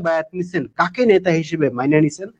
বায়াত নিছেন, কাকে নেতা হিসেবে মাইনে নিছেন?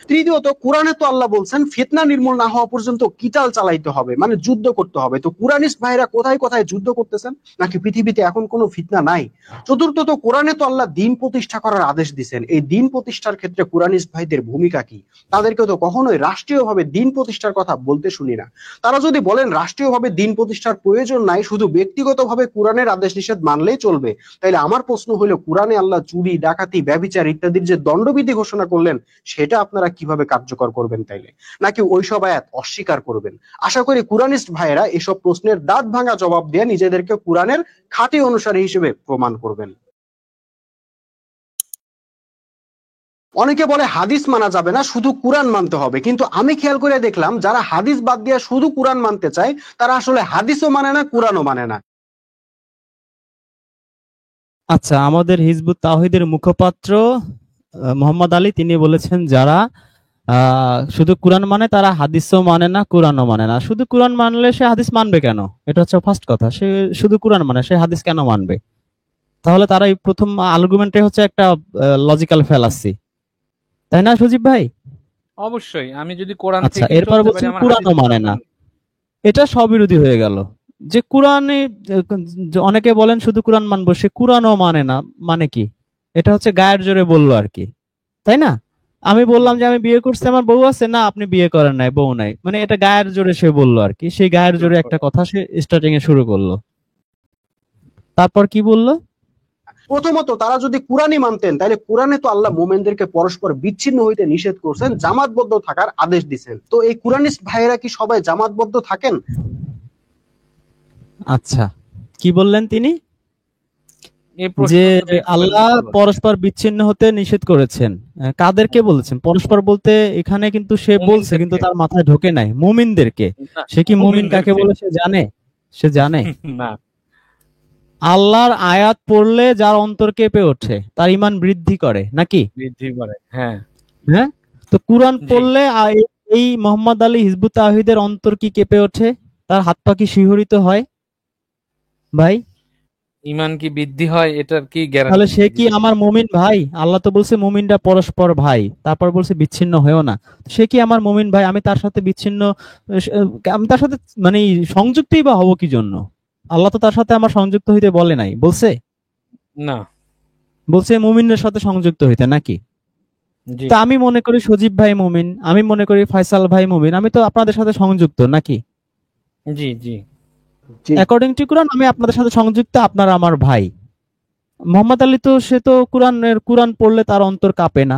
তৃতীয়ত, কোরআনে তো আল্লাহ বলছেন ফিতনা নির্মূল না হওয়া পর্যন্ত কিতাল চালাইতে হবে, মানে যুদ্ধ করতে হবে। তো কুরানিস্ট ভাইরা কোথায় কোথায় যুদ্ধ করতেছেন? নাকি পৃথিবীতে এখন কোনো ফিতনা নাই? চতুর্থত, কোরআনে তো আল্লাহ দিন প্রতিষ্ঠা করার আদেশ দিচ্ছেন, এই দিন প্রতিষ্ঠার ক্ষেত্রে কুরানিস্ট ভাইদের ভূমিকা কি? তাদেরকে তো কখনোই রাষ্ট্রীয়ভাবে দিন প্রতিষ্ঠার কথা বলতে শুনি না। তারা যদি বলেন রাষ্ট্রীয়ভাবে দিন প্রতিষ্ঠার প্রয়োজন নাই, শুধু ব্যক্তিগতভাবে কোরআনের আদেশ নিষেধ মানলেই চলবে, তাইলে আমার প্রশ্ন হলো, কোরআনে আল্লাহ চুরি, ডাকাতি, ব্যভিচার ইত্যাদির যে দণ্ডবিধি ঘোষণা করলেন, সেটা আপনারা কিভাবে কার্যকর করবেন তাইলে? নাকি ওইসব আয়াত অস্বীকার করবেন? আশা করি কুরানিস্ট ভাইয়েরা এসব প্রশ্নের দাঁত ভাঙা জবাব দিয়ে নিজেদেরকে কোরআনের খাঁটি অনুসারী হিসেবে প্রমাণ করবেন। অনেকে বলে হাদিস মানা যাবে না, শুধু কোরআন মানতে হবে, কিন্তু আমি খেয়াল করে দেখলাম যারা হাদিস বাদ দিয়ে শুধু কোরআন মানতে চায়, তারা আসলে হাদিসও মানে না, কোরআনও মানে না। আচ্ছা, আমাদের হিজবুত তাওহীদের মুখপাত্র মোহাম্মদ আলী তিনি বলেছেন যারা শুধু কোরআন মানে তারা হাদিসও মানে না, কোরআনও মানে না। শুধু কোরআন মানলে সে হাদিস মানবে কেন? এটা হচ্ছে ফার্স্ট কথা। সে শুধু কোরআন মানে, সে হাদিস কেন মানবে? তাহলে তারা এই প্রথম আর্গুমেন্টে হচ্ছে একটা লজিক্যাল ফ্যালাসি, তাই না সজীব ভাই? অবশ্যই আমি যদি কোরআন আচ্ছা, থেকে এরপর বলছেন কোরআনও মানে না, এটা স্ববিরোধী হয়ে গেল। যে কোরআনে অনেকে বলেন শুধু কোরআন মানবো, সে কোরআনও মানে না, মানে কি? এটা হচ্ছে গায়ের জোরে বললো আর কি, তাই না? আমি বললাম যে আমি বিয়ে করছি, আমার বউ আছে, না আপনি বিয়ে করেন নাই, বউ নাই, মানে এটা গায়ের জোরে সে বললো আর কি। সেই গায়ের জোরে একটা কথা সে স্টার্টিং এ শুরু করলো। তারপর কি বললো? প্রথমত, তারা যদি কোরআনই মানতেন, তাহলে কোরআনে তো আল্লাহ মোমেনদেরকে পরস্পর বিচ্ছিন্ন হইতে নিষেধ করছেন, জামাতবদ্ধ থাকার আদেশ দিচ্ছেন। তো এই কোরআনিস্ট ভাইয়েরা কি সবাই জামাতবদ্ধ থাকেন? আচ্ছা, কি বললেন তিনি? যে আল্লাহ পরস্পর বিচ্ছিন্ন হতে নিষেধ করেছেন। কাদেরকে বলেছেন পরস্পর বলতে? এখানে কিন্তু সে বলছে, কিন্তু তার মাথায় ঢোকে নাই মুমিনদেরকে। সে কি মুমিন কাকে বলে সে জানে? সে জানে না। আল্লাহর আয়াত পড়লে যার অন্তর কেঁপে ওঠে, তার ঈমান বৃদ্ধি করে নাকি? বৃদ্ধি করে, হ্যাঁ। হ্যাঁ, তো কোরআন পড়লে এই মোহাম্মদ আলী হিজবুত তাওহীদের অন্তর কি কেঁপে ওঠে? তার হাত পা কি শিহরিত হয়? ভাই, ঈমান কি বৃদ্ধি হয়, এটার কি গ্যারান্টি? তাহলে সে কি আমার মুমিন ভাই? আল্লাহ তো বলছে মুমিনরা পরস্পর ভাই, তারপর বলছে বিচ্ছিন্ন হয়েও না। সে কি আমার মুমিন ভাই? আমি তার সাথে বিচ্ছিন্ন, আমি তার সাথে মানে সংযুক্তই বা হবো কি জন্য? আল্লাহ তো তার সাথে আমার সংযুক্ত হইতে বলে নাই, বলছে না, বলছে মুমিনের সাথে সংযুক্ত হইতে নাকি? তা আমি মনে করি সজীব ভাই মুমিন, আমি মনে করি ফয়সাল ভাই মুমিন, আমি তো আপনাদের সাথে সংযুক্ত নাকি? জি জি, অ্যাকর্ডিং টু কোরআন আমি আপনাদের সাথে সংযুক্ত, আপনারা আমার ভাই। মোহাম্মদ আলী তো সে তো কোরআন পড়লে তার অন্তর কাঁপে না,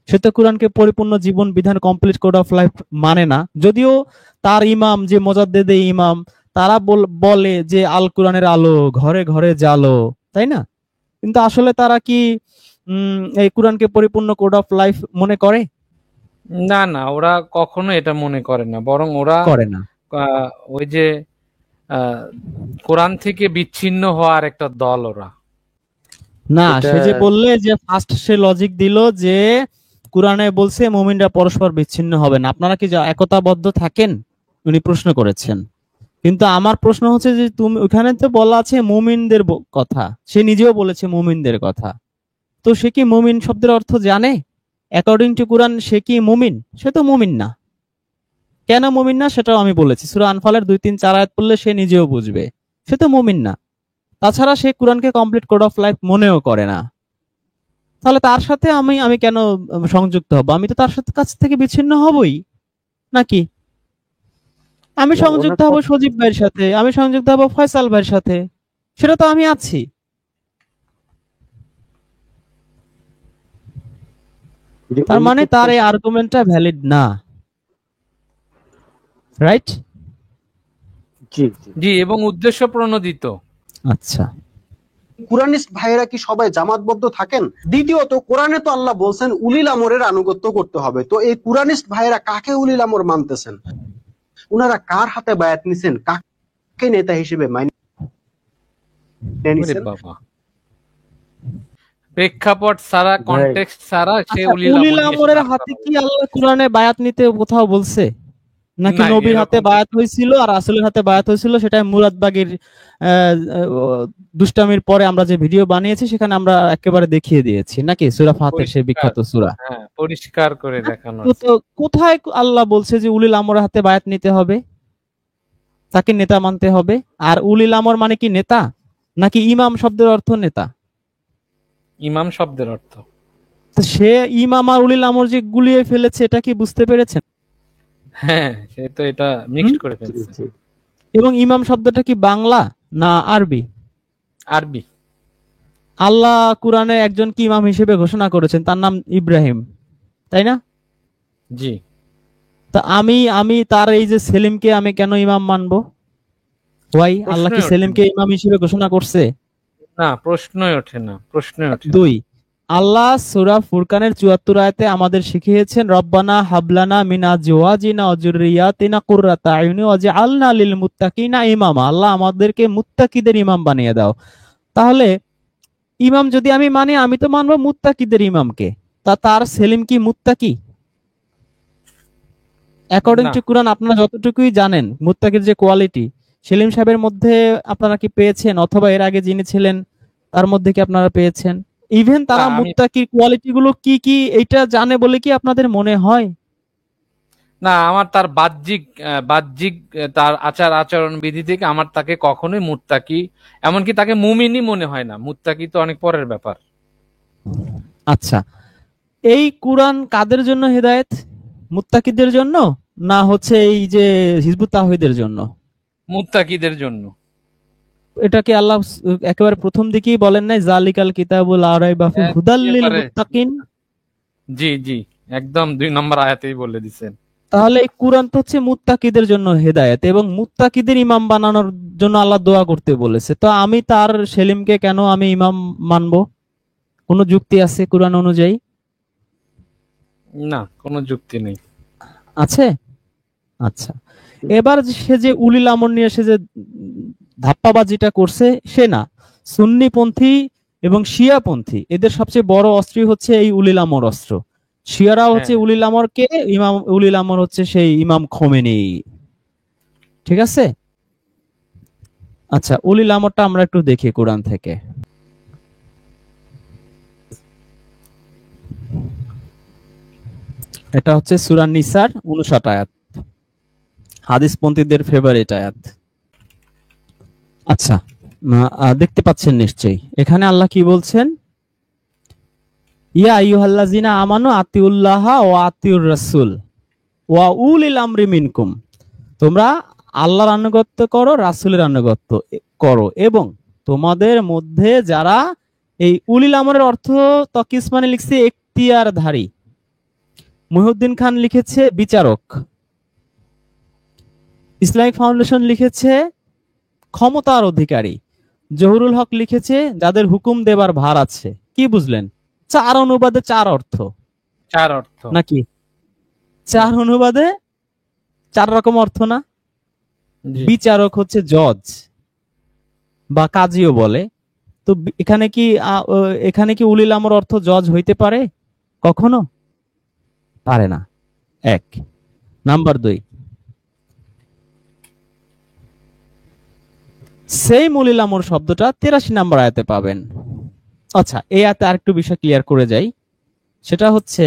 সে তো কোরআনকে পরিপূর্ণ জীবন বিধান কমপ্লিট কোড অফ লাইফ মানে না। যদিও তার ইমাম যে মোজাদ্দেদে ইমাম, তারা বলে যে আল কোরআনের আলো ঘরে ঘরে জালো, তাই না? কিন্তু আসলে তারা কি এই কোরআনকে পরিপূর্ণ কোড অফ লাইফ মনে করে? না না, ওরা কখনো এটা মনে করে না, বরং ওরা করে না। ওই যে কোরআন থেকে বিচ্ছিন্ন হওয়ার একটা দল ওরা। না, সে যে বললে যে ফার্স্ট সে লজিক দিল যে কোরআনে বলছে মুমিনরা পরস্পর বিচ্ছিন্ন হবে না, আপনারা কি একতাবদ্ধ থাকেন? উনি প্রশ্ন করেছেন। কিন্তু আমার প্রশ্ন হচ্ছে যে তুমি ওখানে তো বলা আছে মুমিনদের কথা, সে নিজেও বলেছে মুমিনদের কথা, তো সে কি মুমিন শব্দের অর্থ জানে? অ্যাকর্ডিং টু কোরআন সে কি মুমিন? সে তো মুমিন না। কেন মুমিন না সেটাও আমি বলেছি, সূরা আনফালের 2-3-4 আয়াত পড়লে সে নিজেও বুঝবে, সে তো মুমিন না। তাছাড়া সে কোরআনকে কমপ্লিট কোড অফ লাইফ মনেও করে না। তাহলে তার সাথে আমি কেন সংযুক্ত হব? আমি তো তার সাথে কাছ থেকে বিচ্ছিন্ন হবই নাকি? আমি সংযুক্ত হব সজীব ভাইয়ের সাথে, আমি সংযুক্ত হব ফয়সাল ভাইয়ের সাথে, সেটা তো আমি আছি। তার মানে তার এই আর্গুমেন্টটা ভ্যালিড না, রাইট? জি জি, এবং উদ্দেশ্য প্রণোদিত। আচ্ছা, কুরানিস্ট ভাইয়েরা কি সবাই জামাতবদ্ধ থাকেন? দ্বিতীয়ত, কোরআনে তো আল্লাহ বলছেন উলিল আমরের আনুগত্য করতে হবে। তো এই কুরানিস্ট ভাইয়েরা কাকে উলিল আমর মানতেছেন? উনারা কার হাতে বায়াত নিছেন? কাকে নেতা হিসেবে মাইনে নিছেন? প্রেক্ষাপট ছাড়া, কনটেক্সট ছাড়া সে উলিল আমরের হাতে কি আল্লাহ কোরআনে বায়াত নিতে কোথাও বলছে? নাকি না, নবীর হাতে এরকম বায়াত হয়েছিল আর রাসূলের হাতে বায়াত হয়েছিল, সেটা মুরাদবাগীর দুষ্টামির পরে আমরা যে ভিডিও বানিয়েছি সেখানে আমরা একেবারে দেখিয়ে দিয়েছি, নাকি সূরা ফাতির সেই পরিষ্কার, বিখ্যাত সূরা। হ্যাঁ, পরিষ্কার করে দেখানো তো আছে। তো কোথায় আল্লাহ বলছে যে উলিল আমরের হাতে বায়াত নিতে হবে, তাকে নেতা মানতে হবে? আর উলিল আমর মানে কি নেতা, নাকি ইমাম শব্দের অর্থ নেতা? ইমাম শব্দের অর্থ। তো সে ইমাম আর উলিল আমর যে গুলিয়ে ফেলেছে, এটা কি বুঝতে পেরেছেন? হ্যাঁ, সে তো এটা মিক্সড করে ফেলছে। এবং ইমাম শব্দটা কি বাংলা না আরবি? আরবি। আল্লাহ কুরআনে একজন কি ইমাম হিসেবে ঘোষণা করেছেন, তার নাম ইব্রাহিম, তাই না? জি। তা আমি তার এই যে সেলিমকে আমি কেন ইমাম মানবো? আল্লাহ কি প্রশ্নই ওঠে সেলিমকে না। ইমাম হিসেবে ঘোষণা করছে? না, প্রশ্নই ওঠে না, প্রশ্নই ওঠে না। 2, আল্লাহ সূরা ফুরকানের 74 আয়াতে আমাদের শিখিয়েছেন, রব্বানা হাবলানা মিন আজওয়াজিনা ওয়া যুররিয়াতিনা কুররাতা আয়ুনি ওয়াজআলনা লিল মুত্তাকিনা ইমামা। আল্লাহ আমাদেরকে মুত্তাকিদের ইমাম বানিয়ে দাও। তাহলে ইমাম যদি আমি মানি, আমি তো মানবো মুত্তাকিদের ইমামকে। তার সেলিম কি মুত্তাকি? অ্যাকর্ডিং না, টু কুরআন আপনারা যতটুকুই জানেন মুত্তাকির যে কোয়ালিটি, সেলিম সাহেবের মধ্যে আপনারা কি পেয়েছেন, অথবা এর আগে যিনি ছিলেন তার মধ্যে কি আপনারা পেয়েছেন? ইভেন তারা না, আমি মুত্তাকির কোয়ালিটি গুলো কি কি এটা জানে বলে কি আপনাদের মনে হয়? না, আমার তার বাহ্যিক তার আচার আচরণ বিধি থেকে আমার তাকে কখনোই মুত্তাকি, এমনকি তাকে মুমিনই মনে হয় না। মুত্তাকি তো অনেক পরের ব্যাপার। আচ্ছা, এই কুরআন কাদের জন্য হেদায়েত? মুত্তাকিদের জন্য, না হচ্ছে এই যে হিজবুত তাওহীদের জন্য? মুত্তাকিদের জন্য। এটা কি আল্লাহ একেবারে প্রথম দিকেই বলেন নাই, জালিকাল কিতাবুল লা রাইবা ফিহি হুদাল লিল একেবারে। মুত্তাকিন? জি, জি, একদম 2 নম্বর আয়াতেই বলে দিছেন। তাহলে এই কুরআন তো হচ্ছে মুত্তাকিদের জন্য হেদায়েত, এবং মুত্তাকিদের ইমাম বানানোর জন্য আল্লাহ দোয়া করতে বলেছে। তো আমি তার সেলিমকে কেন আমি ইমাম মানবো? কোনো যুক্তি আছে কুরআন অনুযায়ী? না, কোনো যুক্তি নেই। আছে? আচ্ছা, এবার সে যে উলিল আমর নিয়ে সে যে ধাপ্পাবাজিটা করছে, সে না, সুন্নিপন্থী এবং শিয়াপন্থী এদের সবচেয়ে বড় অস্ত্রই হচ্ছে এই উলিল আমর অস্ত্র। শিয়ারা হচ্ছে হ্যাঁ, উলিল আমরকে ইমাম, উলিল আমর হচ্ছে সেই ইমাম খোমেনি। ঠিক আছে? আচ্ছা, উলিল আমরটা আমরা একটু দেখি কোরআন থেকে। এটা হচ্ছে সূরা নিসার 59 আয়াত, হাদিসপন্থীদের ফেভারিট আয়াত। আচ্ছা, দেখতে পাচ্ছেন নিশ্চয়ই, এখানে আল্লাহ কি বলছেন? ইয়া আইয়ুহাল্লাযিনা আমানু আতিউল্লাহা ওয়া আতিউর রাসূল ওয়া উলিল আমরি মিনকুম। তোমরা আল্লাহর আনুগত্য করো, রাসূলের আনুগত্য করো, এবং তোমাদের মধ্যে যারা, এই উলিল আমরের অর্থ তকিস মানে লিখছে এখতিয়ারধারী, মুহিউদ্দিন খান লিখেছে বিচারক, ইসলামিক ফাউন্ডেশন লিখেছে ক্ষমতার অধিকারী, জহুরুল হক লিখেছে যাদের হুকুম দেবার ভার আছে। কি বুঝলেন? 4 অনুবাদে 4 অর্থ, 4 অর্থ। নাকি 4 অনুবাদে 4 রকম অর্থ না? জি। বিচারক হচ্ছে জজ বা কাজীও বলে। তো এখানে কি উলিল আমর অর্থ জজ হইতে পারে? কখনো পারে না। 1 নাম্বার 2, সেই উলিল আমর শব্দটা 83 নম্বর আয়াতে পাবেন। আচ্ছা, এই আয়াতে আরেকটু বিষয় ক্লিয়ার করে যাই, সেটা হচ্ছে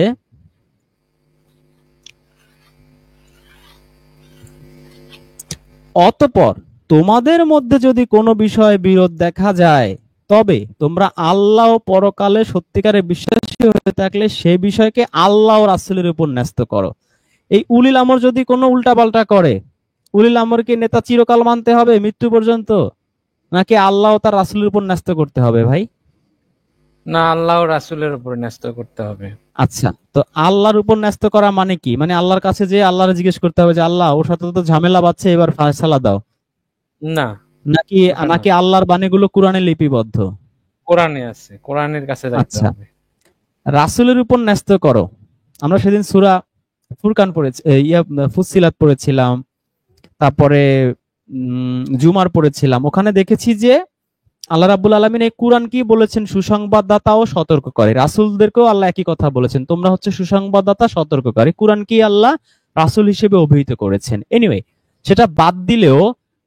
অতঃপর তোমাদের মধ্যে যদি কোনো বিষয়ে বিরোধ দেখা যায়, তবে তোমরা আল্লাহ ও পরকালে সত্যিকারের বিশ্বাসী হয়ে থাকলে সে বিষয়কে আল্লাহ ও রাসূলের উপর ন্যস্ত করো। এই উলিল আমর যদি কোনো উল্টাপাল্টা করে, উলিল আমরকে নেতা চিরকাল মানতে হবে মৃত্যু পর্যন্ত, নাকি আল্লাহ ও তার রাসূলের উপর ন্যস্ত করতে হবে ভাই? না, আল্লাহ ও রাসূলের উপর ন্যস্ত করতে হবে। আচ্ছা, তো আল্লাহর উপর ন্যস্ত করা মানে কি? মানে আল্লাহর কাছে যে আল্লাহর জিজ্ঞেস করতে হবে যে আল্লাহ ওর সাথে তো ঝামেলা বাঁধছে, এবার ফায়সালা দাও, না, নাকি ওটা না। নাকি আল্লাহর বাণীগুলো কোরআনে লিপিবদ্ধ? কোরআনে আছে, কোরআনের কাছে যাইতে আচ্ছা, হবে। রাসূলের উপর ন্যস্ত করো। আমরা সেদিন সূরা ফুরকান পড়েছি, ফুসসিলাত পড়েছিলাম, তারপরে জুমার পড়েছিলাম। ওখানে দেখেছি যে আল্লাহ রাব্বুল আলামিন এই কুরআন কি বলেছেন? সুসংবাদদাতা ও সতর্ককারী। রাসূলদেরকেও আল্লাহ একই কথা বলেছেন, তোমরা হচ্ছে সুসংবাদদাতা, সতর্ককারী। কুরআন কি আল্লাহ রাসূল হিসেবে অভিহিত করেছেন। এনিওয়ে, সেটা বাদ দিলেও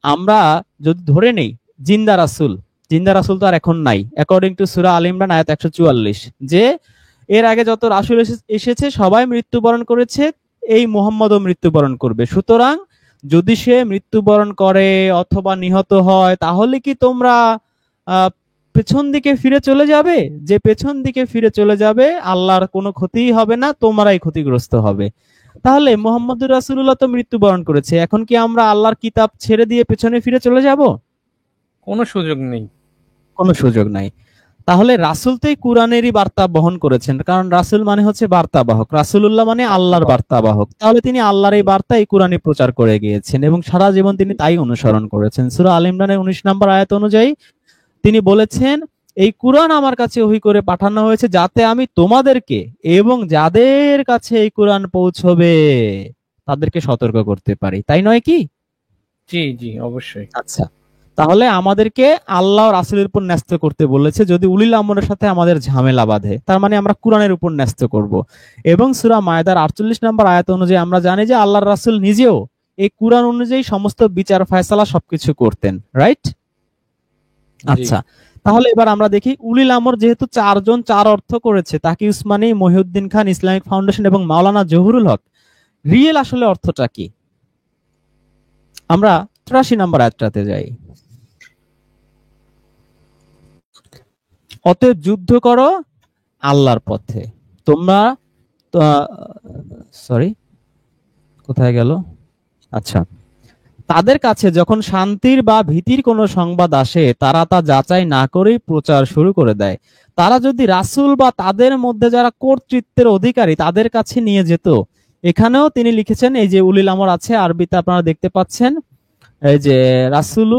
আমরা যদি ধরে নেই জিন্দা রাসূল তো আর এখন নাই, অ্যাকর্ডিং টু সূরা আল ইমরান আয়াত 144, যে এর আগে যত রাসূল এসেছে সবাই মৃত্যুবরণ করেছে, এই মুহাম্মদও মৃত্যুবরণ করবে। সুতরাং যদি সে মৃত্যুবরণ করে অথবা নিহত হয়, তাহলে কি তোমরা পেছন দিকে ফিরে চলে যাবে? যে পেছন দিকে ফিরে চলে যাবে, আল্লাহর কোনো ক্ষতিই হবে না, তোমরাই ক্ষতিগ্রস্ত হবে। তাহলে মুহাম্মদুর রাসূলুল্লাহ তো মৃত্যুবরণ করেছে, এখন কি আমরা আল্লাহর কিতাব ছেড়ে দিয়ে পেছনে ফিরে চলে যাব? কোনো সুযোগ নেই। কোনো সুযোগ নাই। তাহলে রাসূল তো এই কোরআনেরই বার্তা বহন করেছেন, কারণ রাসূল মানে হচ্ছে বার্তাবাহক, রাসূলুল্লাহ মানে আল্লাহর বার্তাবাহক। তাহলে তিনি আল্লাহর এই বার্তা এই কোরআনে প্রচার করে গিয়েছেন এবং সারা জীবন তিনি তাই অনুসরণ করেছেন। সূরা আল ইমরানের 19 নম্বর আয়াত অনুযায়ী তিনি বলেছেন, এই কোরআন আমার কাছে ওহী করে পাঠানো হয়েছে যাতে আমি তোমাদেরকে এবং যাদের কাছে এই কোরআন পৌঁছবে তাদেরকে সতর্ক করতে পারি, তাই নয় কি? জি জি, অবশ্যই। আচ্ছা, তাহলে আমাদেরকে আল্লাহ রাসূলের উপর ন্যস্ত করতে বলেছে। যদি উলিল আমরের সাথে আমাদের ঝামেলা বাঁধে, তার মানে আমরা কোরআনের উপর ন্যস্ত করব। এবং সূরা মায়দার 48 নম্বর আয়াত অনুযায়ী আমরা জানি যে আল্লাহর রাসূল নিজেও এই কোরআন অনুযায়ী সমস্ত বিচার ফয়সালা সবকিছু করতেন, রাইট? আচ্ছা, তাহলে এবার আমরা দেখি উলিল আমর যেহেতু 4 জন 4 অর্থ করেছে, তাকি উসমানী, মহিউদ্দিন খান, ইসলামিক ফাউন্ডেশন এবং মাওলানা জহুরুল হক, রিয়েল আসলে অর্থটা কি? আমরা 83 নম্বর আয়াতটাতে যাই। অতএব যুদ্ধ করো আল্লাহর পথে, তোমরা সরি কোথায় গেল? আচ্ছা, তাদের কাছে যখন শান্তির বা ভীতির কোনো সংবাদ আসে, তারা তা যাচাই না করেই প্রচার শুরু করে দেয়। তারা যদি রাসূল বা তাদের মধ্যে যারা কর্তৃত্বের অধিকারী তাদের কাছে নিয়ে যেত। এখানেও তিনি লিখেছেন, এই যে উলিল আমর আছে আরবিতে আপনারা দেখতে পাচ্ছেন, এই যে রাসূলু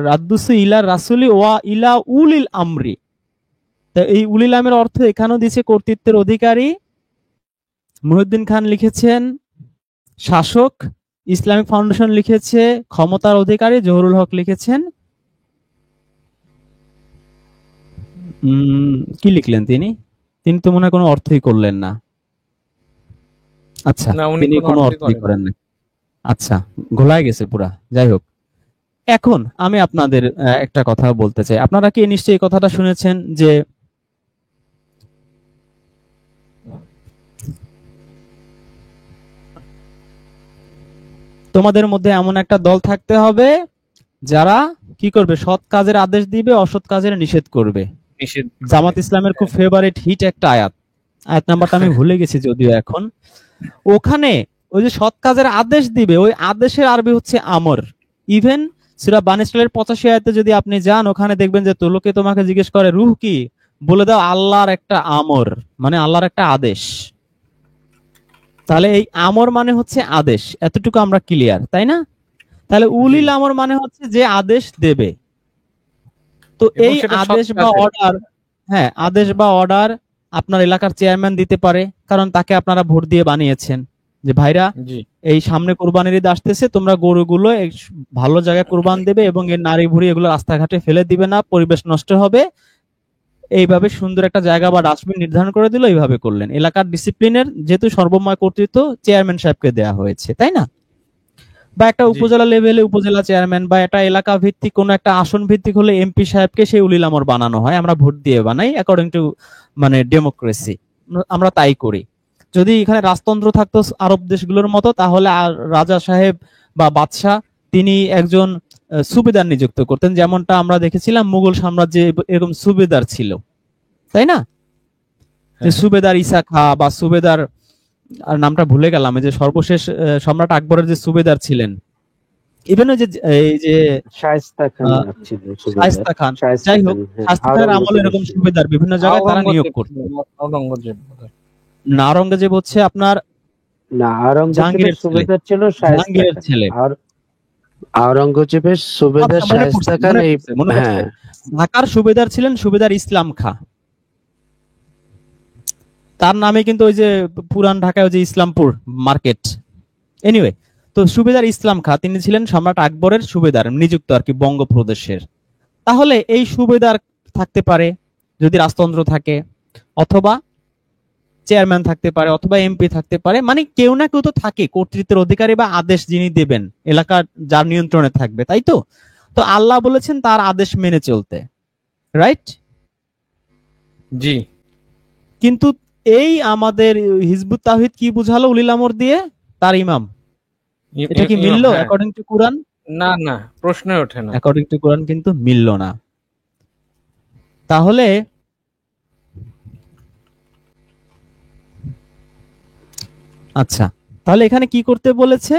রাদ্দুসু ইলা রাসূলি ওয়া ইলা উলিল আমরি। তো এই উলিল আমরের অর্থ এখানেও দিয়েছে কর্তৃত্বের অধিকারী। মহিউদ্দিন খান লিখেছেন শাসক, ইসলামিক ফাউন্ডেশন লিখেছে ক্ষমতার অধিকারী, জহুরুল হক লিখেছেন কি লিখলেন তিনি? তিনি তো মনে হয় কোনো অর্থই করলেন না। আচ্ছা, তিনি কোনো অর্থই করেন না। আচ্ছা, ঘোলায় গেছে পুরা। যাই হোক, এখন আমি আপনাদের একটা কথা বলতে চাই। আপনারা কি নিশ্চয়ই এই কথাটা শুনেছেন যে তোমাদের মধ্যে এমন একটা দল থাকতে হবে যারা কি করবে? সৎ কাজের আদেশ দিবে, অসৎ কাজের নিষেধ করবে। জামাত ইসলামের খুব ফেভারিট হিট একটা আয়াত নাম্বারটা আমি ভুলে গেছি যদিও এখন। ওখানে ওই যে সৎ কাজের আদেশ দিবে, ওই আদেশের আরবি হচ্ছে আমর। ইভেন সূরা বানী ইসরাঈলের 85 আয়াতে যদি আপনি যান, ওখানে দেখবেন যে লোকে তোমাকে জিজ্ঞেস করে রূহ কি, বলে দাও আল্লাহর একটা আমর, মানে আল্লাহর একটা আদেশ। তাহলে এই আমর মানে হচ্ছে আদেশ, এতটুকু আমরা ক্লিয়ার, তাই না? তাহলে উলিল আমর মানে হচ্ছে যে আদেশ দেবে। তো এই আদেশ বা অর্ডার, হ্যাঁ, আদেশ বা অর্ডার আপনার এলাকার চেয়ারম্যান দিতে পারে, কারণ তাকে আপনারা ভোট দিয়ে বানিয়েছেন যে ভাইরা এই সামনে কোরবানির ঈদ আসতেছে, তোমরা গরুগুলো ভালো জায়গায় কোরবান দেবে এবং এর নারী ভুড়ি এগুলো রাস্তাঘাটে ফেলে দিবে না, পরিবেশ নষ্ট হবে। এইভাবে সুন্দর একটা জায়গা বা ডাস্টবিন নির্ধারণ করে দিল, এইভাবে করলেন। এলাকার ডিসিপ্লিনের যেহেতু সর্বময় কর্তৃত্ব চেয়ারম্যান সাহেবকে দেয়া হয়েছে, তাই না? বা একটা উপজেলা লেভেলে উপজেলা চেয়ারম্যান, বা একটা এলাকা ভিত্তিক কোনো একটা আসন ভিত্তিক হলে এমপি সাহেবকে সেই উলিল আমর বানানো হয়। আমরা ভোট দিয়ে বানাই অ্যাকর্ডিং টু মানে ডেমোক্রেসি, আমরা তাই করি। যদি এখানে রাজতন্ত্র থাকতো আরব দেশগুলোর মতো, তাহলে রাজা সাহেব বা বাদশাহ তিনি একজন সুবেদার নিযুক্ত করতেন, যেমনটা আমরা দেখেছিলাম মুঘল সাম্রাজ্যে এরকম সুবেদার ছিল, তাই না? সুবেদার ঈসা খা বা সুবেদার, আর নামটা ভুলে গেলাম, এই যে সর্বশেষ সম্রাট আকবরের যে সুবেদার ছিলেন, ইভেন ওই যে শায়েস্তা খান, যাই হোক, শায়েস্তা খানের আমলে এরকম সুবেদার বিভিন্ন জায়গায় তারা নিয়োগ করতেন। না, আওরঙ্গজেব হচ্ছে আপনার জাহাঙ্গীরের সুবেদার ছিল, জাহাঙ্গীরের ছেলে। আওরঙ্গজেবের সুবেদার শায়েস্তা খান, হ্যাঁ, ঢাকার সুবেদার ছিলেন সুবেদার ইসলাম খাঁ। তার নামে কিন্তু ওই যে পুরান ঢাকায় ওই যে ইসলামপুর মার্কেট। এনিওয়ে, তো সুবেদার ইসলাম খাঁ তিনি ছিলেন সম্রাট আকবরের সুবেদার নিযুক্ত আর কি বঙ্গপ্রদেশের। তাহলে এই সুবেদার থাকতে পারে যদি রাজতন্ত্র থাকে, অথবা চেয়ারম্যান থাকতে পারে অথবা এমপি থাকতে পারে, মানে কেউ না কেউ তো থাকে কর্তৃত্বের অধিকারী বা আদেশ যিনি দেবেন, এলাকার যার নিয়ন্ত্রণে থাকবে, তাই তো? তো আল্লাহ বলেছেন তার আদেশ মেনে চলতে, রাইট? জি। কিন্তু এই আমাদের হিজবুত তাওহীদ কি বুঝালো উলিল আমর দিয়ে? তার ইমাম। এটা কি মিললো হ্যাঁ। অ্যাকর্ডিং টু কোরআন? না না, প্রশ্নই ওঠে না। অ্যাকর্ডিং টু কোরআন কিন্তু মিলল না। তাহলে আচ্ছা, তাহলে এখানে কি করতে বলেছে?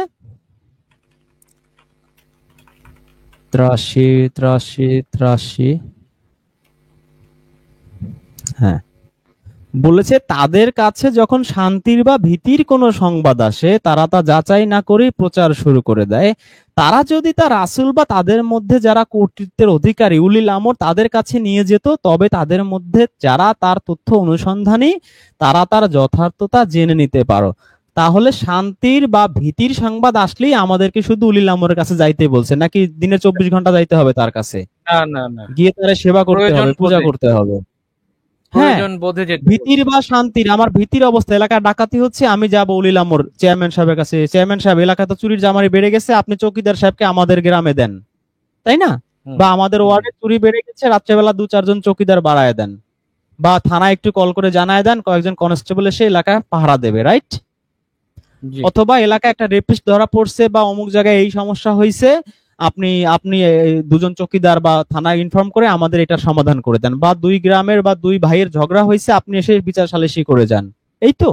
83 হ্যাঁ, বলেছে তাদের কাছে যখন শান্তির বা ভীতির কোনো সংবাদ আসে তারা তা যাচাই না করে প্রচার শুরু করে দেয়। তারা যদি তা রাসূল বা তাদের মধ্যে যারা কর্তৃত্বের অধিকারী উলিল আমর তাদের কাছে নিয়ে যেত, তবে তাদের মধ্যে যারা তার তথ্য অনুসন্ধানী তারা তার যথার্থতা জেনে নিতে পারো। তাহলে শান্তির বা ভীতির সংবাদ আসলেই আমাদেরকে শুধু উলিল আমরের কাছে যাইতে বলছে, নাকি দিনে 24 ঘন্টা যাইতে হবে তার কাছে, না না না, গিয়ে তারা সেবা করতে প্রয়োজন হবে, পূজা বোধে। করতে হবে? হ্যাঁ, প্রয়োজন বোধে যেতে ভীতির বা শান্তির, আমার ভীতির অবস্থা, এলাকার ডাকাতি হচ্ছে, আমি যাব উলিল আমর চেয়ারম্যান সাহেবের কাছে, চেয়ারম্যান সাহেব এলাকায় তো চুরির জামারি বেড়ে গেছে, আপনি চৌকিদার সাহেবকে আমাদের গ্রামে দেন, তাই না? হুম। বা আমাদের ওয়ার্ডে চুরি বেড়ে গেছে, রাত্রেবেলা 2-4 জন চৌকিদার বাড়ায় দেন, বা থানায় একটু কল করে জানায় দেন, কয়েকজন কনস্টেবল এসে এলাকায় পাহারা দেবে, রাইট? জি। অথবা এলাকায় একটা রেপিস্ট ধরা পড়ছে বা অমুক জায়গায় এই সমস্যা হয়েছে, আপনি আপনি এই 2 জন চৌকিদার বা থানায় ইনফর্ম করে আমাদের এটার সমাধান করে দেন, বা 2 গ্রামের বা 2 ভাইয়ের ঝগড়া হয়েছে, আপনি এসে বিচার সালিসি করে যান, এই তো?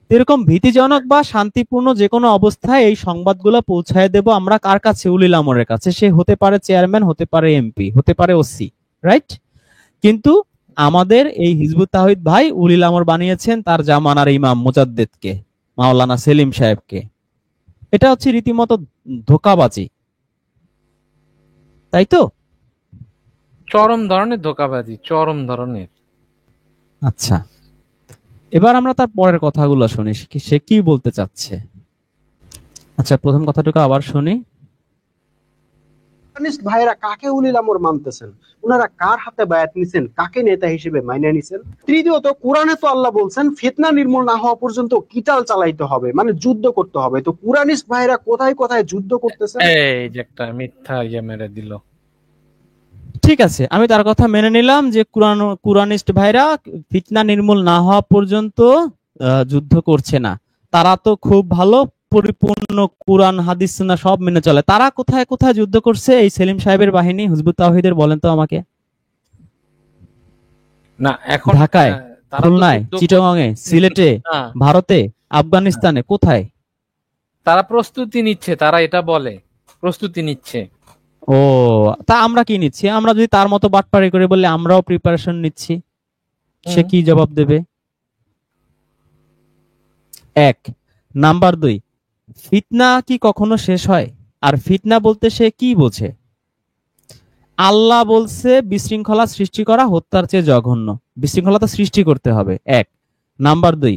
এরকম ভীতিজনক বা শান্তিপূর্ণ যে কোনো অবস্থায় এই সংবাদগুলো পৌঁছায় দেব আমরা কার কাছে? উলিল আমরের কাছে। সে হতে পারে চেয়ারম্যান, হতে পারে এমপি, হতে পারে ওসি, রাইট? কিন্তু আমাদের এই হিজবুত তাওহীদ ভাই উলিল আমর বানিয়েছেন তার জামানার ইমাম মুজাদ্দেদকে, মাওলানা সেলিম সাহেবকে। এটা হচ্ছে রীতিমতো ধোঁকাবাজি, তাই তো? চরম ধরনের ধোঁকাবাজি, চরম ধরনের। আচ্ছা, এবার আমরা তার পরের কথাগুলো শুনি, সে কি বলতে চাচ্ছে। আচ্ছা, প্রথম কথাটুকু আবার শুনি। কোরআনিস্ট ভাইরা কাকে উলিল আমর মানতেছেন? ওনারা কার হাতে বায়াত নিছেন? কাকে নেতা হিসেবে মাইনে নিছেন? তৃতীয়ত, কোরআনে তো আল্লাহ বলছেন ফিতনা নির্মূল না হওয়া পর্যন্ত কিতাল চালাইতে হবে, মানে যুদ্ধ করতে হবে। তো কোরআনিস্ট ভাইরা কোথায় কোথায় যুদ্ধ করতেছেন? এই যে একটা মিথ্যা ইয়ে মেরে দিল। ঠিক আছে, আমি তার কথা মেনে নিলাম যে কুরআনিস্ট ভাইরা ফিতনা নির্মূল না হওয়া পর্যন্ত যুদ্ধ করছে না। তারা তো খুব ভালো পরিপূর্ণ কোরআন হাদিস সুন্নাহ সব মেনে চলে। তারা কোথায় কোথায় যুদ্ধ করছে এই সেলিম সাহেবের বাহিনী হিজবুত তাওহীদের? বলেন তো আমাকে। না, এখন ঢাকায়, তারা তো খুলনায়, যুদ্ধ চিটাগংয়ে, সিলেটে, না, ভারতে, আফগানিস্তানে, কোথায়? তারা প্রস্তুতি নিচ্ছে, তারা এটা বলে প্রস্তুতি নিচ্ছে। ও, তা আমরা কি নিচ্ছি? আমরা যদি তার মতো বাটপাড়ি করে বললে আমরাও প্রিপারেশন নিচ্ছি, সে কি জবাব দেবে? 1 নাম্বার 2, ফিতনা কি কখনো শেষ হয়? আর ফিতনা বলতে সে কি বোঝে? আল্লাহ বলছে বিশৃঙ্খলা সৃষ্টি করা হত্যার চেয়ে জঘন্য। বিশৃঙ্খলা সৃষ্টি করতে হবে, 1 নাম্বার 2,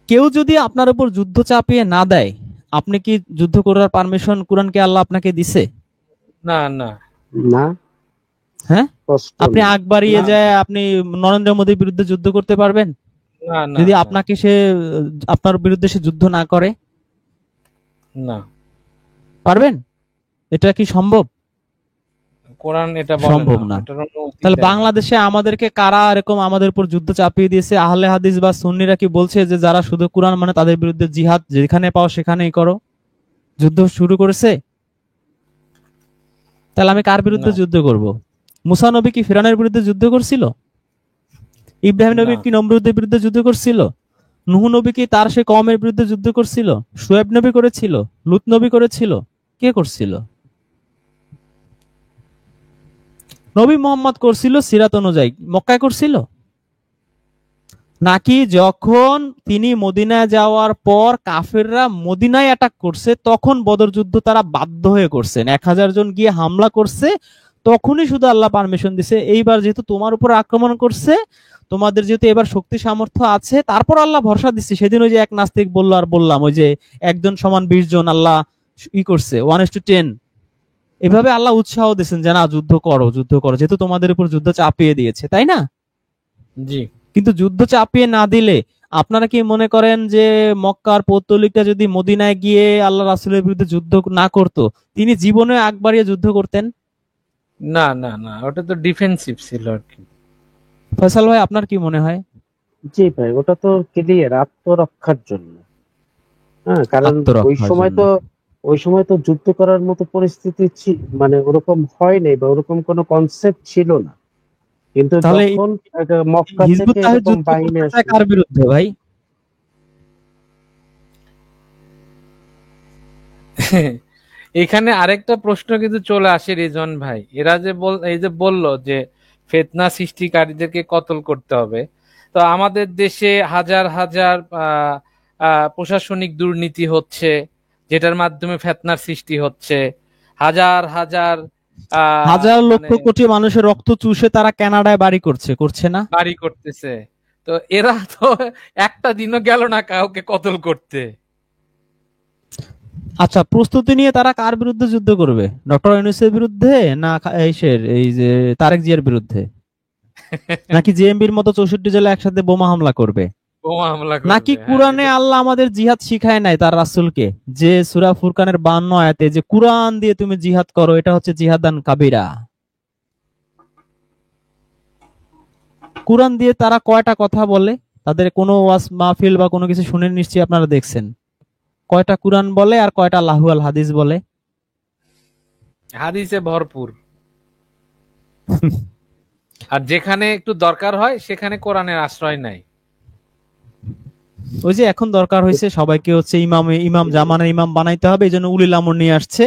কেউ যদি আপনার উপর যুদ্ধ চাপিয়ে না দেয়, আপনি কি যুদ্ধ করার পারমিশন কোরআনকে আল্লাহ আপনাকে দিছে? না না না। হ্যাঁ, কষ্ট আপনি নেই। আগ বাড়িয়ে না। যায় আপনি নরেন্দ্র মোদীর বিরুদ্ধে যুদ্ধ করতে পারবেন না না যদি না, আপনাকে সে আপনার বিরুদ্ধে সে যুদ্ধ না করে? না, পারবেন? এটা কি সম্ভব? কোরআন এটা বলে সম্ভব না। এটার অনুমতি তাহলে দেয় না। বাংলাদেশে আমাদেরকে কারা এরকম আমাদের উপর যুদ্ধ চাপিয়ে দিয়েছে? আহলে হাদিস বা সুন্নিরা কি বলছে যে যারা শুধু কোরআন মানে তাদের বিরুদ্ধে জিহাদ যেখানে পাও সেখানেই করো? যুদ্ধ শুরু করেছে? তাহলে আমি কার বিরুদ্ধে না। যুদ্ধ করব? মুসা নবী কি ফিরআউনের বিরুদ্ধে যুদ্ধ করছিল? ইব্রাহিম নবী না। কি নমরুদের বিরুদ্ধে যুদ্ধ করছিল? নূহ নবী কি তার সে কওমের বিরুদ্ধে যুদ্ধ করছিল? শুয়েব নবী করেছিল? লূত নবী করেছিল? কে করছিল? নবী মোহাম্মদ করছিল সিরাত অনুযায়ী, মক্কায় করছিল? নাকি যখন তিনি মদিনায় যাওয়ার পর কাফেররা মদিনায় অ্যাটাক করছে তখন বদর যুদ্ধ তারা বাধ্য হয়ে করছেন, 1000 জন গিয়ে হামলা করছে, তখনই শুধু আল্লাহ পারমিশন দিছে এইবার যেহেতু তোমার উপর আক্রমণ করছে, তোমাদের যেহেতু এবার শক্তি সামর্থ্য আছে, তারপর আল্লাহ ভরসা দিচ্ছে। সেদিন ওই যে এক নাস্তিক বললো, আর বললাম ওই যে 1 সমান 20 জন আল্লাহ করছে 1:10, এভাবে আল্লাহ উৎসাহ দিচ্ছেন যে না যুদ্ধ করো, যুদ্ধ করো, যেহেতু তোমাদের উপর যুদ্ধ চাপিয়ে দিয়েছে, তাই না? জি। কিন্তু যুদ্ধ চাপিয়ে না দিলে আপনারা কি মনে করেন যে মক্কার পৌত্তলিকটা যদি মদিনায় গিয়ে আল্লাহ রাসূলের বিরুদ্ধে যুদ্ধ না করত, তিনি জীবনে আগ বাড়িয়ে যুদ্ধ করতেন? না না না, ওটা তো ডিফেন্সিভ ছিল আর কি। ফয়সাল ভাই, আপনার কি মনে হয়? জি ভাই, ওটা তো ক্লিয়ার আত্মরক্ষার জন্য। হ্যাঁ, কারণ আত্মরক্ষার জন্য। ওই সময় তো যুদ্ধ করার মতো পরিস্থিতি মানে ওরকম হয় নাই বা ওরকম কোনো কনসেপ্ট ছিল না। কিন্তু তাহলে যখন মক্কা হিজবুত থেকে তাহলে এরকম যুদ্ধ বাহিনী করতে চায় আসলো, কার বিরুদ্ধে ভাই? এখানে আরেকটা প্রশ্ন কিন্তু চলে আসে রিজন ভাই, এরা যে এই যে বললো যে ফিতনা সৃষ্টিকারীদেরকে কতল করতে হবে, তো আমাদের দেশে হাজার হাজার প্রশাসনিক দুর্নীতি হচ্ছে, যেটার মাধ্যমে ফিতনার সৃষ্টি হচ্ছে। হাজার হাজার হাজার লক্ষ মানে কোটি মানুষের রক্ত চুষে তারা কানাডায় বাড়ি করছে না? বাড়ি করতেছে। তো এরা তো একটা দিনও গেল না কাউকে কতল করতে। আচ্ছা, প্রস্তুতি নিয়ে তারা কার বিরুদ্ধে যুদ্ধ করবে? ডক্টর ইউনূসের বিরুদ্ধে, না এই যে তারেক জিয়ার বিরুদ্ধে, নাকি জেএমবির মতো 64 জেলা একসাথে বোমা হামলা করবে? বোমা হামলা নাকি করবে, হ্যাঁ, কোরআনে আল্লাহ আমাদের জিহাদ শিখায় নাই তার রাসূলকে, যে সূরা ফুরকানের 52 আয়াতে যে কুরআন দিয়ে তুমি জিহাদ করো, এটা হচ্ছে জিহাদান কাবীরা। কুরআন দিয়ে তারা কয়টা কথা বলে? তাদের কোনো ওয়াজ মাহফিল বা কোনো কিছু শুনে নিশ্চয়ই আপনারা দেখছেন। কয়টা কুরআন বলে আর কয়টা লাহু আল হাদিস বলে? হাদিসে ভরপুর। আর যেখানে একটু দরকার হয় সেখানে কোরআনের আশ্রয় নাই। ওই যে এখন দরকার হয়েছে সবাইকে হচ্ছে ইমাম জামানের ইমাম বানাইতে হবে, এই জন্য উলিল আমর নিয়ে আসছে।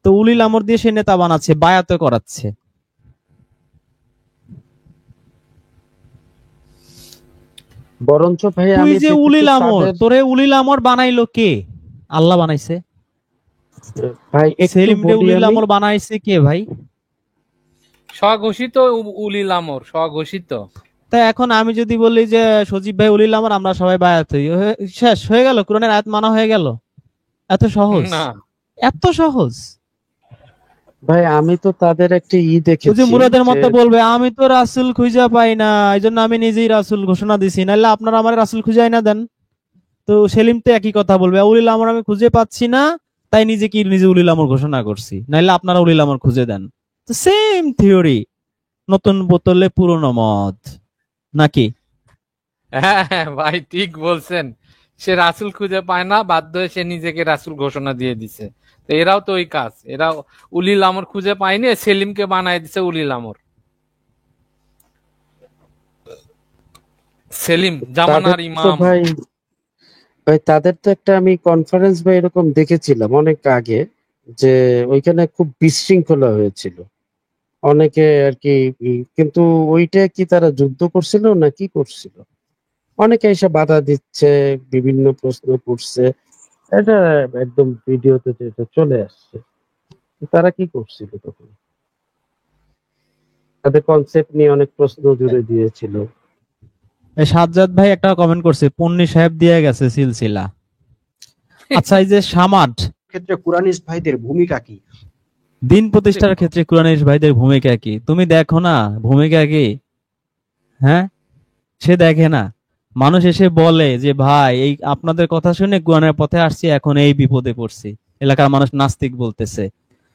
তো উলিল আমর দিয়ে সে নেতা বানাচ্ছে, বায়াত করাচ্ছে। বরঞ্চ ভাই তুই আমি যে দেখেছি উলিল আমর, তাদের, তোরে উলিল আমর বানাইলো কে? আল্লাহ বানাইছে। ভাই একটু সেলিম রে বলি উলিল আমি, আমর বানাইছে কে ভাই? স্বঘোষিত উলিল আমর, স্বঘোষিত। তা এখন আমি যদি বলি যে সজীব ভাই উলিল আমর, আমরা সবাই বায়াত হই, শেষ হয়ে গেল, কোরআনের আয়াত মানা হয়ে গেল? এত সহজ? না, এত সহজ? ভাই আমি তো তাদের একটা ওই যে দেখেছি মুরাদের যে, মতো বলবে আমি তো রাসূল খুঁজে পাই না, এই জন্য আমি নিজেই রাসূল ঘোষণা দিছি, নাহলে আপনারা আমার রাসূল খুঁজাই না দেন। তো সেলিম তো একই কথা বলবে, উলিল আমর আমি খুঁজে পাচ্ছি না, তাই নিজে উলিল আমর ঘোষণা করছি, নাহলে আপনারা উলিল আমর খুঁজে দেন। তো সেম থিওরি, নতুন বোতলে পুরনো মদ, নাকি? হ্যাঁ হ্যাঁ ভাই, ঠিক বলছেন। সে রাসূল খুঁজে পায় না, বাধ্য হয়ে সে নিজেকে রাসূল ঘোষণা দিয়ে দিছে। তো এরাও তো ওই কাজ, এরা উলিল আমর খুঁজে পায়নি, সেলিমকে বানায় দিছে উলিল আমর। সেলিম তাদের জামানার তো ইমাম। ভাই ভাই তাদের তো একটা আমি কনফারেন্স বা এরকম দেখেছিলাম অনেক আগে, যে ওইখানে খুব বিশৃঙ্খলা হয়েছিল অনেকে আর কি। কিন্তু ওইটা কি তারা যুদ্ধ করছিল না কি করছিল? অনেকে এসে বাধা দিচ্ছে, বিভিন্ন প্রশ্ন করছে, এটা একদম ভিডিওতে যেটা চলে আসছে। তারা কি করছিল তখন? তাদের কনসেপ্ট নিয়ে অনেক প্রশ্ন জুড়ে দিয়েছিল। এই সাজ্জাদ ভাই একটা কমেন্ট করছে, পন্নী সাহেব দিয়ে গেছে সিলসিলা। আচ্ছা, এই যে সামাদ, ক্ষেত্রে কুরানিস্ট ভাইদের ভূমিকা কি? দিন প্রতিষ্ঠার ক্ষেত্রে কুরআনের ভাইদের ভূমিকা কি? তুমি দেখো না ভূমিকা কি? হ্যাঁ, সে দেখে না। মানুষ এসে বলে যে ভাই এই আপনাদের কথা শুনে কুরআনের পথে আসছি, এখন এই বিপদে পড়ছি, এলাকার মানুষ নাস্তিক বলতেছে।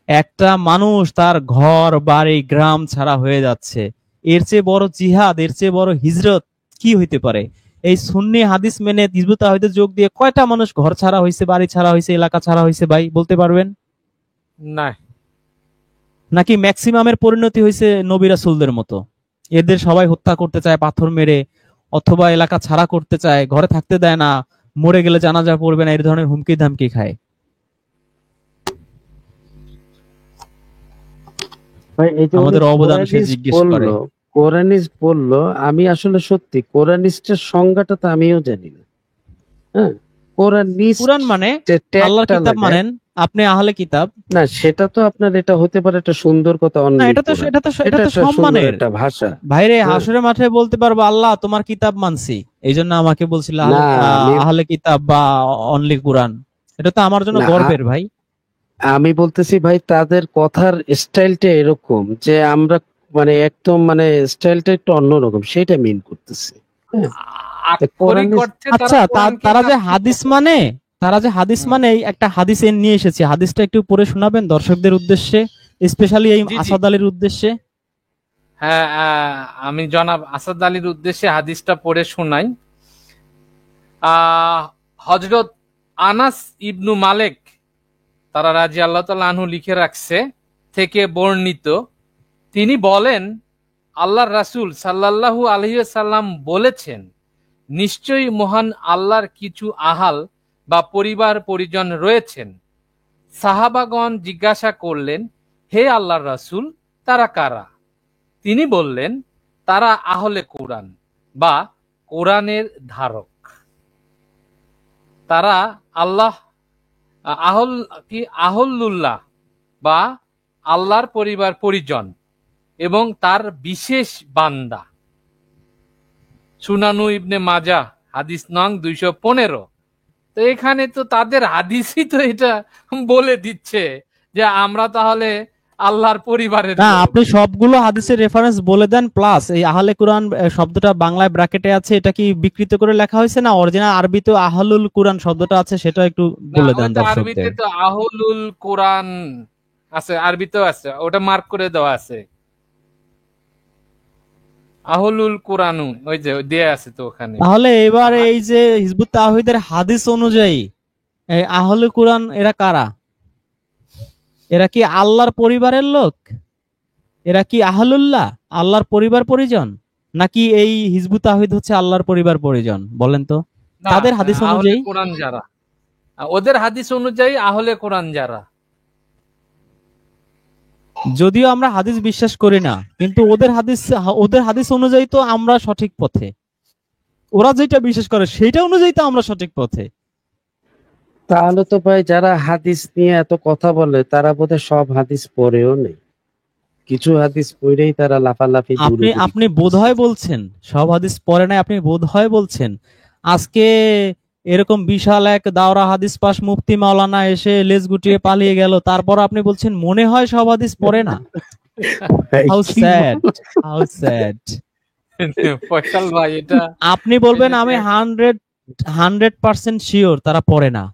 একটা মানুষ তার ঘর বাড়ি গ্রাম ছাড়া হয়ে যাচ্ছে, এর চেয়ে বড় জিহাদ, এর চেয়ে বড় হিজরত কি হইতে পারে? এই সুন্নি হাদিস মেনে হিজবুত তাওহীদে যোগ দিয়ে কয়টা মানুষ ঘর ছাড়া হয়েছে, বাড়ি ছাড়া হয়েছে, এলাকা ছাড়া হয়েছে ভাই, বলতে পারবেন? না, নাকি ম্যাক্সিমামের পরিণতি হয়েছে নবী রাসূলদের মতো, এদের সবাই হত্যা করতে চায় পাথর মেরে, অথবা এলাকা ছাড়া করতে চায়, ঘরে থাকতে দেয় না, মরে গেলে জানাজা পড়বে না, এই ধরনের হুমকি ধামকি খায়? ভাই এই যে উনি আমাদের অবদান সে জিজ্ঞেস করে। কোরআনিস্ট বললো, আমি আসলে সত্যি কোরআনিস্টের সংজ্ঞাটা তো আমিও জানি না। হ্যাঁ, কোরআনিস্ট কুরআন মানে যে আল্লাহর ট্যাগটা কিতাব, লাগায়, মানেন আপনি আহলে কিতাব? না সেটা তো আপনার, এটা হতে পারে একটা সুন্দর কথা, না, অনলি এটা তো কোরআন, এটা তো এটা এটা তো একটা সুন্দর সম্মানের। একটা ভাষা। ভাইরে, হ্যাঁ, হাসরের মাঠে বলতে পারবো আল্লাহ তোমার কিতাব মানছি, এই জন্য আমাকে বলছিল না আমি, আহলে কিতাব বা অনলি কুরআন। এটা তো আমার জন্য না গর্বের ভাই। আমি বলতেছি ভাই তাদের কথার স্টাইলটা এরকম যে আমরা মানে একদম মানে স্টাইলটা একটু অন্যরকম, সেটা মিন করতেছে। হ্যাঁ, আক্ষরিক কোরআনে অর্থে আচ্ছা কোরআনকে তারা যে নাস্তিক হাদিস বলে। মানে, তারা যে হাদিস হুম, মানে এই একটা হাদিস নিয়ে এসেছে, হাদিসটা একটু পড়ে শোনাবেন দর্শকদের উদ্দেশ্যে, স্পেশালি এই জি জি, আসাদ আলীর উদ্দেশ্যে। হ্যাঁ, আমি জনাব আসাদ আলীর উদ্দেশ্যে হাদিসটা পড়ে শোনাই। হজরত আনাস ইবনু মালেক তারা রাদিয়াল্লাহু তাআলা আনহু লিখে রাখছে থেকে বর্ণিত, তিনি বলেন আল্লাহর রাসূল সাল্লাল্লাহু আলাইহি ওয়াসাল্লাম বলেছেন, নিশ্চয়ই মহান আল্লাহর কিছু আহাল বা পরিবার পরিজন রয়েছেন। সাহাবাগণ জিজ্ঞাসা করলেন, হে আল্লাহর রাসূল, তারা কারা? তিনি বললেন, তারা আহলে কোরআন বা কোরআনের ধারক। তারা আল্লাহ আহল কি আহল্লুল্লাহ বা আল্লাহর পরিবার পরিজন এবং তার বিশেষ বান্দা। সুনানু ইবনে মাজাহ হাদিস নং 215। তো এখানে তো তাদের হাদিসই তো এটা বলে দিচ্ছে যে আমরা তাহলে আল্লাহর পরিবারের না, লোক। আপনি সবগুলো হাদিসের রেফারেন্স বলে দেন, প্লাস এই আহলে কোরআন শব্দটা বাংলায় ব্র্যাকেটে আছে, এটা কি বিকৃত করে লেখা হয়েছে না অরিজিনাল আরবিতে আহলুল কোরআন শব্দটা আছে, সেটা একটু না, বলে দেন ওটা আরবিতে দর্শকদের। তো আহলুল কোরআন আছে, আরবিতেও আছে, ওটা মার্ক করে দেওয়া আছে আহলুল কোরআনু, ওই যে দেয়া আছে তো ওখানে। তাহলে এবার এই যে হিজবুত তাওহীদের হাদিস অনুযায়ী এই আহলে কোরআন এরা কারা? এরা কি আল্লাহর পরিবারের লোক? এরা কি আহলুল্লাহ, আল্লাহর পরিবার পরিজন? নাকি এই হিজবুত তাওহীদ হচ্ছে আল্লাহর পরিবার পরিজন? বলেন তো না, তাদের হাদিস আহলে অনুযায়ী। কোরআন যারা, ওদের হাদিস অনুযায়ী আহলে কোরআন যারা। যদিও আমরা হাদিস বিশ্বাস করি না, কিন্তু ওদের হাদিস অনুযায়ী তো আমরা সঠিক পথে, ওরা যেটা বিশ্বাস করে সেটা অনুযায়ী তো আমরা সঠিক পথে। তাহলে তো ভাই যারা হাদিস নিয়ে এত কথা বলে তারা বোধহয় সব হাদিস পড়েও নেই, কিছু হাদিস পড়েই তারা লাফালাফি আপনি দৌড়াদৌড়ি আপনি করতেছে। বোধহয় বলছেন সব হাদিস পড়ে নাই, আপনি বোধহয় বলছেন। আজকে এরকম বিশাল এক দাওরা হাদিস পাশ মুফতি মাওলানা এসে লেজ গুটিয়ে পালিয়ে গেল, তারপর আপনি বলছেন মনে হয় সব হাদিস পড়ে না। ভাই, হাউ কি স্যাড, হাউ স্যাড। ফয়সাল ভাই, এটা আপনি বলবেন আমি 100% শিওর তারা পড়ে না।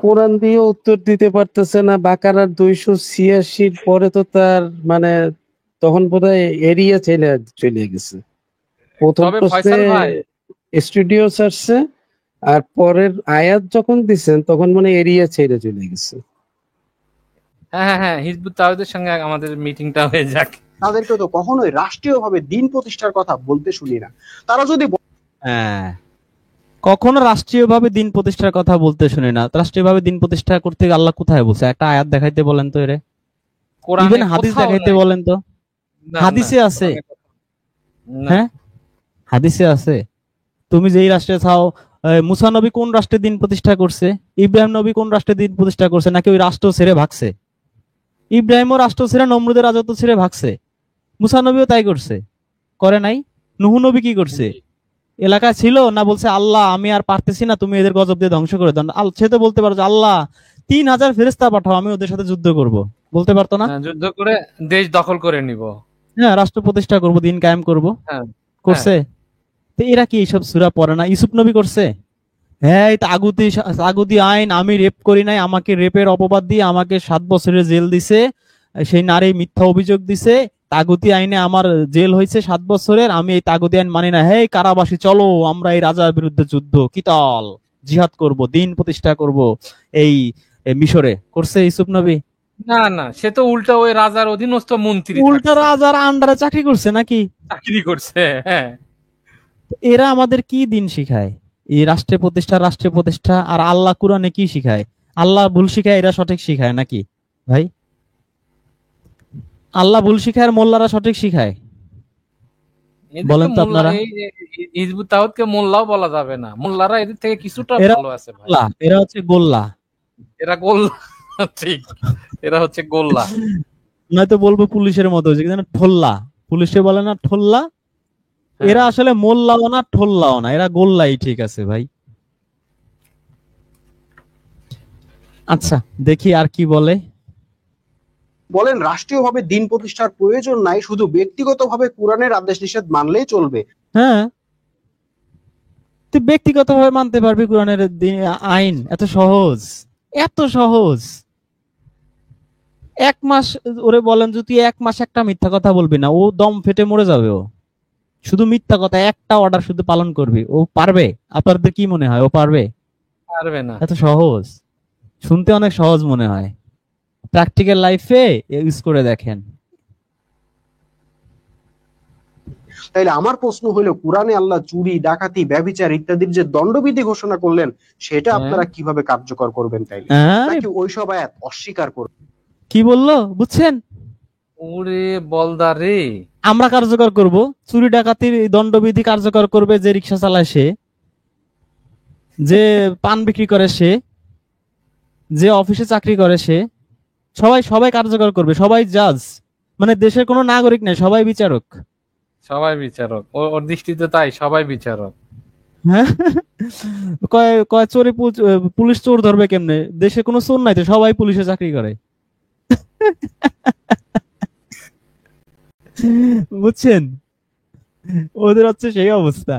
কোরআন দিয়ে উত্তর দিতে পারতেছে না, বাকারার 286 পরে তো তার মানে তখন বোধহয় এরিয়া চলে গেছে। প্রথম তবে প্রশ্নে ফয়সাল ভাই, স্টুডিও সারছে, আর পরের আয়াত যখন দিচ্ছেন তখন মানে এরিয়া ছেড়ে চলে গেছে। হ্যাঁ হ্যাঁ হ্যাঁ, হিজবুত তাওহীদের সঙ্গে আমাদের মিটিংটা হয়ে যাক। তাদেরকে তো কখনোই রাষ্ট্রীয়ভাবে দিন প্রতিষ্ঠার কথা বলতে শুনি না। তারা যদি হ্যাঁ, কখনো রাষ্ট্রীয়ভাবে দিন প্রতিষ্ঠার কথা বলতে শুনি না। রাষ্ট্রীয়ভাবে দিন প্রতিষ্ঠা করতে আল্লাহ কোথায় বলছে? একটা আয়াত দেখাইতে বলেন তো এরে, কোরআনে ইভেন হাদিস কোথাও দেখাইতে নাই। বলেন তো। না, হাদিসে না, আছে, কোরআনে না। হ্যাঁ হাদিসে আছে। তুমি যেই রাষ্ট্রে চাও, মুসা নবী কোন রাষ্ট্রে দিন প্রতিষ্ঠা করছে? ইব্রাহিম নবী কোন রাষ্ট্রে দিন প্রতিষ্ঠা করছে? নাকি ওই রাষ্ট্র ছেড়ে ভাগছে? ইব্রাহিমও রাষ্ট্র ছেড়ে নমরুদের রাজত্ব ছেড়ে ভাগছে, মুসা নবীও তাই করছে, করে নাই? নুহু নবী কি করছে? এলাকায় ছিল না, বলছে আল্লাহ আমি আর পারতেছি না, তুমি এদের গজব দিয়ে ধ্বংস করে দাও। সে তো বলতে পারো যে আল্লাহ 3000 ফেরেশতা পাঠাও, আমি ওদের সাথে যুদ্ধ করব। বলতে পারতো না? হ্যাঁ, যুদ্ধ করে দেশ দখল করে নিব। হ্যাঁ, রাষ্ট্র প্রতিষ্ঠা করব, দিন কায়েম করব। হ্যাঁ, করছে? তো এরা কি এইসব সূরা পড়ে না? ইউসুফ নবী করছে? হ্যাঁ, এই তাগুতি আইন, আমি রেপ করি নাই, আমাকে রেপের অপবাদ দিয়ে আমাকে 7 বছরের জেল দিছে, সেই নারী মিথ্যা অভিযোগ দিছে, তাগুতি আইনে আমার জেল হয়েছে 7 বছরের, আমি এই তাগুতি আইন মানি না। হেই কারাবাসী, চলো আমরা এই রাজার বিরুদ্ধে যুদ্ধ, কিতাল জিহাদ করব, দিন প্রতিষ্ঠা করব। এই মিশরে করছে ইউসুফ নবী? না না, সে তো উল্টা ওই রাজার অধীনস্থ মন্ত্রী উল্টা থাকছে, রাজার আন্ডারে চাকরি করছে নাকি? চাকরি করছে। হ্যাঁ, এরা আমাদের কি দিন শিখায়? এই রাষ্ট্রে প্রতিষ্ঠা, আর আল্লাহ কুরআনে কি শিখায়? আল্লাহ ভুল শিখায়, এরা সঠিক শিখায় নাকি ভাই? আল্লাহ ভুল শিখায় আর মোল্লারা সঠিক শিখায়? এদেরকে বলেন তো মোল্লা, আপনারা। এই হিজবুত তাওহীদকে মোল্লাও বলা যাবে না, মোল্লারা এদের থেকে কিছুটা এরা ভালো আছে ভাই। গোল্লা, এরা হচ্ছে গোল্লা। এরা গোল্লা, ঠিক, এরা হচ্ছে গোল্লা। নয়তো বলবো পুলিশের মতো, যে ঠোল্লা, পুলিশে বলে না ঠোল্লা, হ্যাঁ। এরা আসলে মোল্লাও না ঠোল্লাও না, এরা গোল্লাই ঠিক আছে ভাই। আচ্ছা, দেখি আর কি বলে। বলেন রাষ্ট্রীয়ভাবে দিন প্রতিষ্ঠার প্রয়োজন নাই, শুধু ব্যক্তিগতভাবে কোরআনের আদেশ নিষেধ মানলেই চলবে। হ্যাঁ, তুই ব্যক্তিগতভাবে মানতে পারবি কোরআনের আইন, এত সহজ, এত সহজ। 1 মাস ওরে বলেন যদি 1 মাস একটা মিথ্যা কথা বলবি না, ও দম ফেটে মরে যাবে। ও শুধু মিথ্যা কথা একটা অর্ডার শুধু পালন করবি, ও পারবে? আপনাদের কি মনে হয় ও পারবে? পারবে না। এত সহজ, শুনতে অনেক সহজ মনে হয়, প্র্যাকটিক্যাল লাইফে ইউজ করে দেখেন। তাইলে আমার প্রশ্ন হলো, কোরআনে আল্লাহ চুরি, ডাকাতি, ব্যভিচার ইত্যাদির যে দণ্ডবিধি ঘোষণা করলেন সেটা হ্যাঁ। আপনারা কিভাবে কার্যকর করবেন তাইলে? আরে, নাকি ওইসব আয়াত অস্বীকার করবেন? কি বললো বুঝছেন? ওরে বলদা রে, আমরা কার্যকর করব, চুরি ডাকাতির দণ্ডবিধি কার্যকর করবে যে রিক্সা চালায় সে, যে পান বিক্রি করে সে, যে অফিসে চাকরি করে সে, সবাই সবাই কার্যকর করবে, সবাই জাজ, মানে দেশের কোনো নাগরিক নেই, সবাই বিচারক। সবাই বিচারক, ওর দৃষ্টিতে তাই সবাই বিচারক। হ্যাঁ, কয় কয় চোরে পুলিশ চোর ধরবে কেমনে, দেশে কোনো চোর নাই তো, সবাই পুলিশে চাকরি করে। বুঝছেন, ওদের হচ্ছে সেই অবস্থা।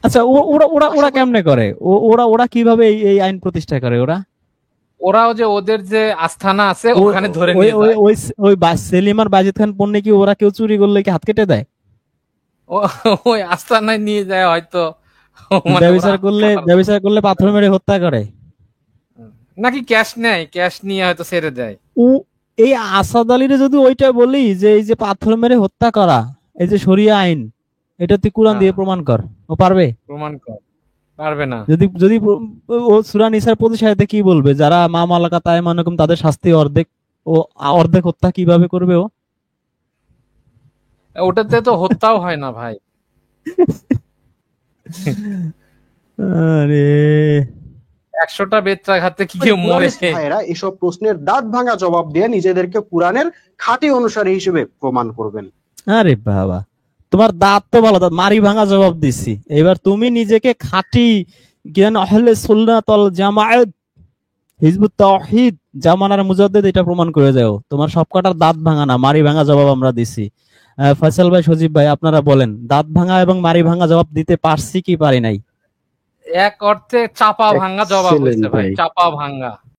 আচ্ছা, ওরা ওরা ওরা কেমনে করে, ওরা ওরা কিভাবে এই আইন প্রতিষ্ঠা করে? ওরাও যে ওদের যে আস্থানা আছে ওখানে ধরে ওই নিয়ে ওই যায়। ওই ওই সেলিম আর বাজিদ খান পণ্যে কি ওরা কেউ চুরি করলে কি হাত কেটে দেয়? ওই আস্থানায় নিয়ে যায় হয়তো, মানে ব্যবচার করলে পাথর মেরে হত্যা করে, নাকি ক্যাশ নেয়, ক্যাশ নিয়ে হয়তো ছেড়ে দেয়। ও এই আসাদ আলীরে যদি ওইটা বলি যে এই যে পাথর মেরে হত্যা করা, এই যে শরিয়া আইন, এটা তুই কোরআন দিয়ে প্রমাণ কর, ও পারবে? প্রমাণ কর, পারবে না। যদি যদি ও সূরা নিসার 25 আয়াতে কি বলবে, যারা মা মালাকাত আয়মানুকুম তাদের শাস্তি অর্ধেক, ও অর্ধেক হত্যা কিভাবে করবে ও? ওটাতে তো হত্যাও হয় না ভাই। আরে 100টা বেত্রাঘাতে কি কেউ মরে? ভাইয়েরা এসব প্রশ্নের দাঁত ভাঙা জবাব দিয়ে নিজেদেরকে কোরআনের খাঁটি অনুসারী হিসেবে প্রমাণ করবেন। আরে বাবা, তোমার দাঁত তো ভালো, দাঁত মারি ভাঙা জবাব দিচ্ছি, এবার তুমি নিজেকে খাঁটি জ্ঞান আহলে সুন্নাত ওয়াল জামাআত হিজবুত তাওহীদ জামানার মুজাদ্দিদ এটা প্রমাণ করে যাও। তোমার সব কটার দাঁত ভাঙা না, মারি ভাঙা জবাব আমরা দিছি। ফয়সাল ভাই, সজীব ভাই, আপনারা বলেন, দাঁত ভাঙা এবং মারি ভাঙা জবাব দিতে পারছি কি পারি নাই? এক অর্থে চাপা ভাঙা জবাব হয়েছে ভাই, ভাই। চাপা ভাঙা।